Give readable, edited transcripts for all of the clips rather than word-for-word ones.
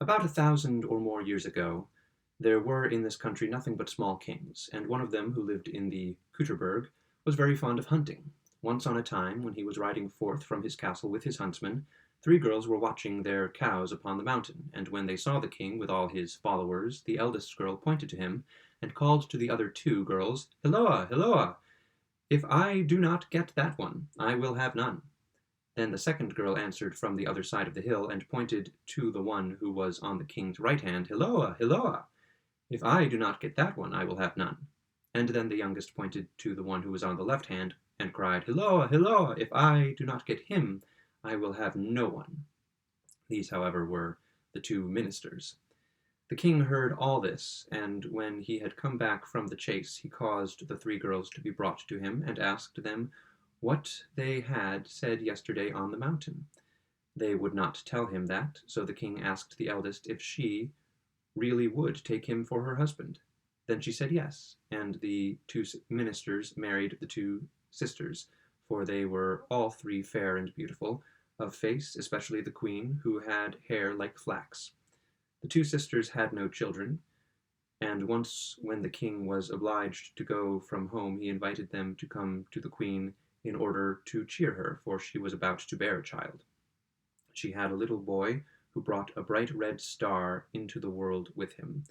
About 1,000 or more years ago, there were in this country nothing but small kings, and one of them, who lived in the Kutterberg, was very fond of hunting. Once on a time, when he was riding forth from his castle with his huntsmen, three girls were watching their cows upon the mountain, and when they saw the king with all his followers, the eldest girl pointed to him, and called to the other two girls, "Hilloa, hilloa! If I do not get that one, I will have none." Then the second girl answered from the other side of the hill, and pointed to the one who was on the king's right hand, "Hilloa, hilloa! If I do not get that one, I will have none." And then the youngest pointed to the one who was on the left hand, and cried, "Hilloa, hilloa! If I do not get him, I will have no one." These, however, were the two ministers. The king heard all this, and when he had come back from the chase, he caused the three girls to be brought to him, and asked them what they had said yesterday on the mountain. They would not tell him that, so the king asked the eldest if she really would take him for her husband. Then she said yes, and the two ministers married the two sisters, for they were all three fair and beautiful, of face, especially the queen, who had hair like flax. The two sisters had no children, and once when the king was obliged to go from home, he invited them to come to the queen in order to cheer her, for she was about to bear a child. She had a little boy who brought a bright red star into the world with him.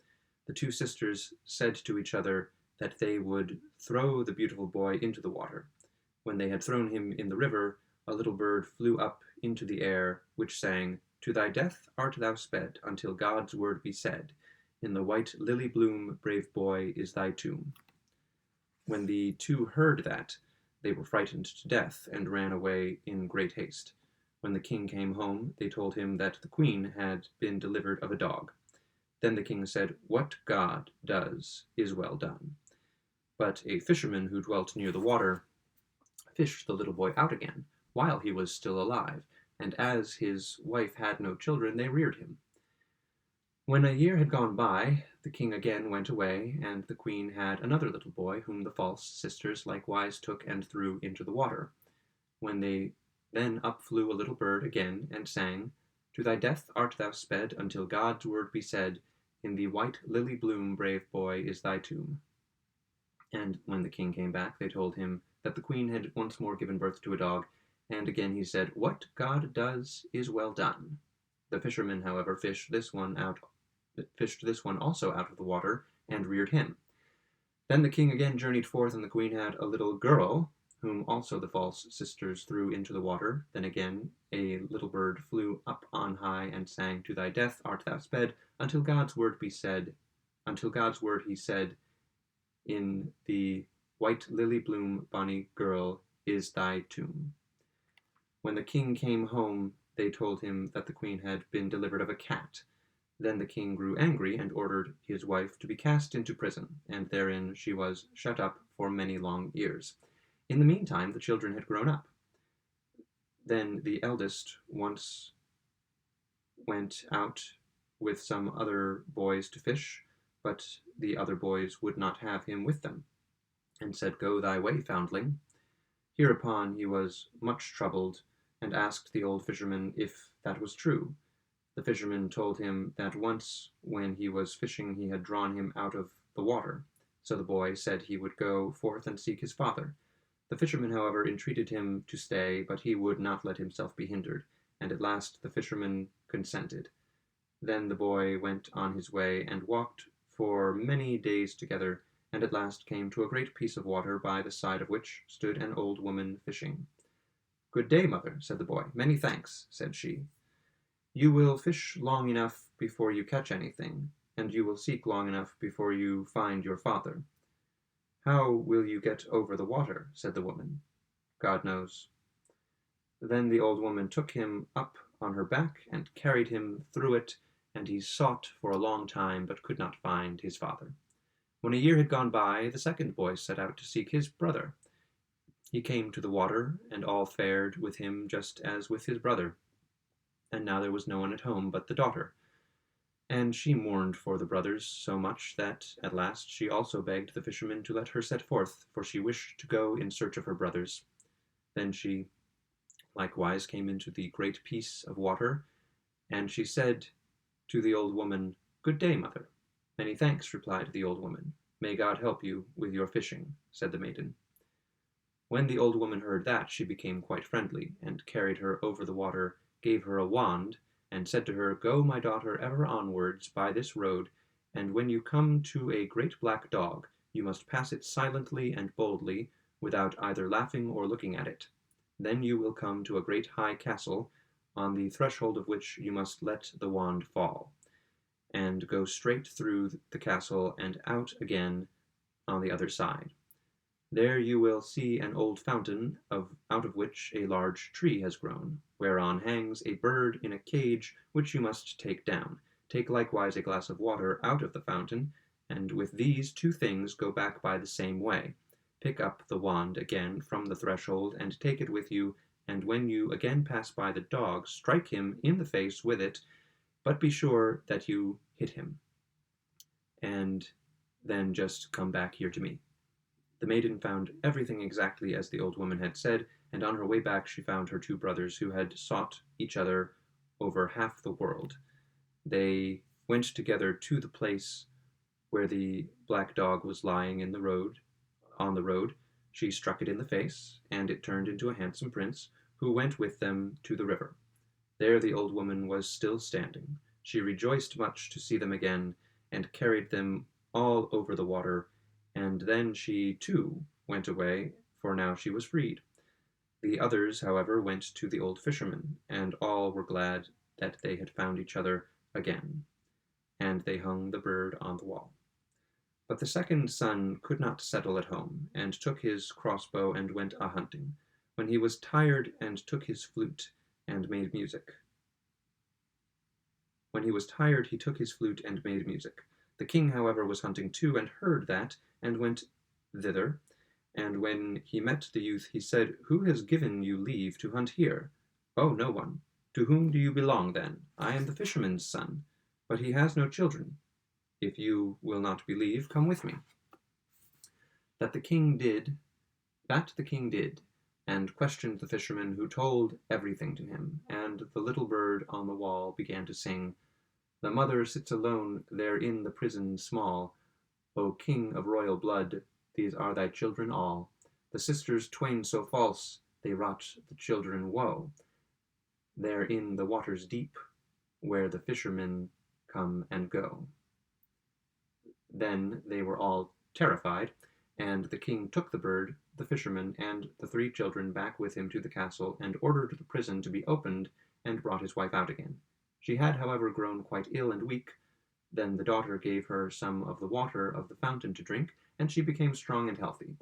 The two sisters said to each other that they would throw the beautiful boy into the water. When they had thrown him in the river, a little bird flew up into the air, which sang, "To thy death art thou sped, until God's word be said. In the white lily bloom, brave boy, is thy tomb." When the two heard that, they were frightened to death, and ran away in great haste. When the king came home, they told him that the queen had been delivered of a dog. Then the king said, "What God does is well done." But a fisherman who dwelt near the water fished the little boy out again, while he was still alive, and as his wife had no children, they reared him. When a year had gone by, the king again went away, and the queen had another little boy, whom the false sisters likewise took and threw into the water. When they Then up flew a little bird again, and sang, "To thy death art thou sped, until God's word be said. In the white lily bloom, brave boy, is thy tomb." And when the king came back, they told him that the queen had once more given birth to a dog, and again he said, "What God does is well done." The fisherman, however, fished this one also out of the water, and reared him. Then the king again journeyed forth, and the queen had a little girl, whom also the false sisters threw into the water. Then again a little bird flew up on high, and sang, "To thy death art thou sped, until God's word he said, in the white lily bloom, bonny girl, is thy tomb." When the king came home, they told him that the queen had been delivered of a cat. Then the king grew angry, and ordered his wife to be cast into prison, and therein she was shut up for many long years. In the meantime the children had grown up. Then the eldest once went out with some other boys to fish, but the other boys would not have him with them, and said, "Go thy way, foundling." Hereupon he was much troubled, and asked the old fisherman if that was true. The fisherman told him that once when he was fishing he had drawn him out of the water. So the boy said he would go forth and seek his father. The fisherman, however, entreated him to stay, but he would not let himself be hindered, and at last the fisherman consented. Then the boy went on his way, and walked for many days together, and at last came to a great piece of water, by the side of which stood an old woman fishing. "Good day, mother," said the boy. "Many thanks," said she. "You will fish long enough before you catch anything, and you will seek long enough before you find your father." "How will you get over the water?" said the woman. "God knows." Then the old woman took him up on her back, and carried him through it, and he sought for a long time, but could not find his father. When a year had gone by, the second boy set out to seek his brother. He came to the water, and all fared with him just as with his brother. And now there was no one at home but the daughter. And she mourned for the brothers so much that at last she also begged the fisherman to let her set forth, for she wished to go in search of her brothers. Then she likewise came into the great piece of water, and she said to the old woman, "Good day, mother." "Many thanks," replied the old woman. "May God help you with your fishing," said the maiden. When the old woman heard that, she became quite friendly, and carried her over the water, gave her a wand, and said to her, "Go, my daughter, ever onwards by this road, and when you come to a great black dog, you must pass it silently and boldly, without either laughing or looking at it. Then you will come to a great high castle, on the threshold of which you must let the wand fall, and go straight through the castle and out again on the other side. There you will see an old fountain, out of which a large tree has grown, whereon hangs a bird in a cage, which you must take down. Take likewise a glass of water out of the fountain, and with these two things go back by the same way. Pick up the wand again from the threshold, and take it with you, and when you again pass by the dog, strike him in the face with it, but be sure that you hit him, and then just come back here to me." The maiden found everything exactly as the old woman had said, and on her way back she found her two brothers, who had sought each other over half the world. They went together to the place where the black dog was lying on the road. She struck it in the face, and it turned into a handsome prince, who went with them to the river. There the old woman was still standing. She rejoiced much to see them again, and carried them all over the water, and then she, too, went away, for now she was freed. The others, however, went to the old fisherman, and all were glad that they had found each other again, and they hung the bird on the wall. But the second son could not settle at home, and took his crossbow and went a-hunting. When he was tired, and took his flute and made music. he took his flute and made music. The king, however, was hunting too, and heard that, and went thither. And when he met the youth, he said, "Who has given you leave to hunt here?" "Oh, no one." "To whom do you belong, then?" "I am the fisherman's son, but he has no children." "If you will not believe, come with me." That the king did, and questioned the fisherman, who told everything to him, and the little bird on the wall began to sing, "The mother sits alone there in the prison small. O king of royal blood, these are thy children all. The sisters twain so false, they wrought the children woe. There in the waters deep, where the fishermen come and go." Then they were all terrified, and the king took the bird, the fisherman, and the three children back with him to the castle, and ordered the prison to be opened, and brought his wife out again. She had, however, grown quite ill and weak. Then the daughter gave her some of the water of the fountain to drink, and she became strong and healthy.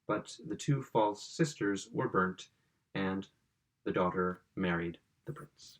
But the two false sisters were burnt, and the daughter married the prince.